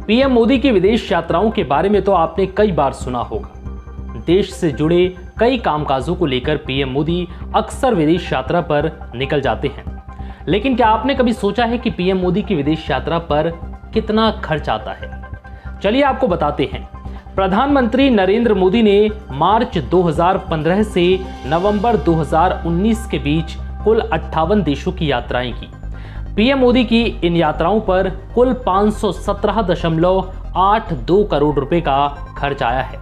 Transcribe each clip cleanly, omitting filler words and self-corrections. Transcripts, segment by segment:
PM Modi की विदेश यात्राओं के बारे में तो आपने कई बार सुना होगा। देश से जुड़े कई कामकाजों को लेकर पीएम मोदी अक्सर विदेश यात्रा पर निकल जाते हैं। लेकिन क्या आपने कभी सोचा है कि पीएम मोदी की विदेश यात्रा पर कितना खर्च आता है? चलिए आपको बताते हैं। प्रधानमंत्री नरेंद्र मोदी ने मार्च 2015 से नवंबर 2019 के बीच कुल 58 देशों की यात्राएं की। पीएम मोदी की इन यात्राओं पर कुल 517.82 करोड़ रुपए का खर्च आया है।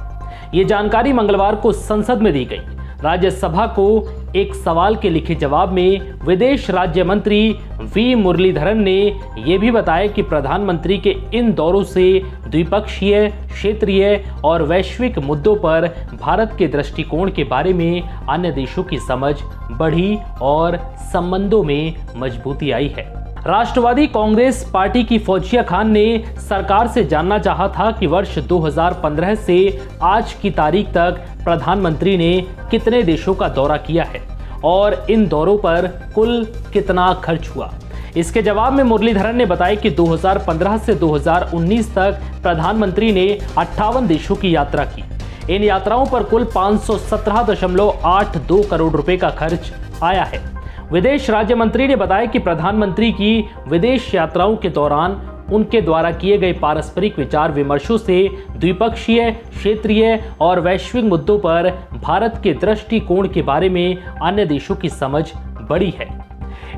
ये जानकारी मंगलवार को संसद में दी गई। राज्यसभा को एक सवाल के लिखित जवाब में विदेश राज्य मंत्री वी मुरलीधरन ने यह भी बताया कि प्रधानमंत्री के इन दौरों से द्विपक्षीय, क्षेत्रीय और वैश्विक मुद्दों पर भारत के दृष्टिकोण के बारे में अन्य देशों की समझ बढ़ी और संबंधों में मजबूती आई है। राष्ट्रवादी कांग्रेस पार्टी की फौजिया खान ने सरकार से जानना चाहा था कि वर्ष 2015 से आज की तारीख तक प्रधानमंत्री ने कितने देशों का दौरा किया है और इन दौरों पर कुल कितना खर्च हुआ। इसके जवाब में मुरलीधरन ने बताया कि 2015 से 2019 तक प्रधानमंत्री ने 58 देशों की यात्रा की। इन यात्राओं पर कुल 517.82 करोड़ रुपए का खर्च आया है। विदेश राज्य मंत्री ने बताया कि प्रधानमंत्री की विदेश यात्राओं के दौरान उनके द्वारा किए गए पारस्परिक विचार विमर्शों से द्विपक्षीय, क्षेत्रीय और वैश्विक मुद्दों पर भारत के दृष्टिकोण के बारे में अन्य देशों की समझ बढ़ी है।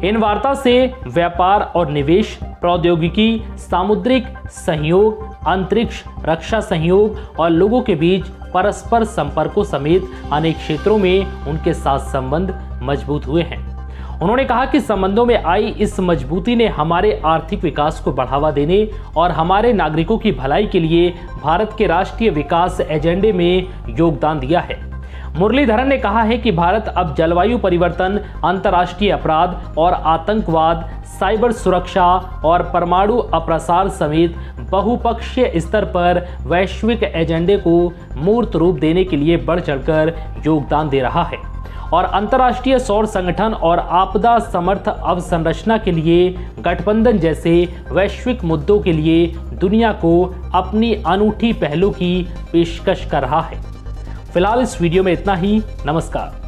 इन वार्ता से व्यापार और निवेश, प्रौद्योगिकी, सामुद्रिक सहयोग, अंतरिक्ष, रक्षा सहयोग और लोगों के बीच परस्पर संपर्कों समेत अनेक क्षेत्रों में उनके साथ संबंध मजबूत हुए हैं। उन्होंने कहा कि संबंधों में आई इस मजबूती ने हमारे आर्थिक विकास को बढ़ावा देने और हमारे नागरिकों की भलाई के लिए भारत के राष्ट्रीय विकास एजेंडे में योगदान दिया है। मुरलीधरन ने कहा है कि भारत अब जलवायु परिवर्तन, अंतर्राष्ट्रीय अपराध और आतंकवाद, साइबर सुरक्षा और परमाणु अप्रसार समेत बहुपक्षीय स्तर पर वैश्विक एजेंडे को मूर्त रूप देने के लिए बढ़ चढ़कर योगदान दे रहा है और अंतर्राष्ट्रीय सौर संगठन और आपदा समर्थ अवसंरचना के लिए गठबंधन जैसे वैश्विक मुद्दों के लिए दुनिया को अपनी अनूठी पहलों की पेशकश कर रहा है। फिलहाल इस वीडियो में इतना ही। नमस्कार।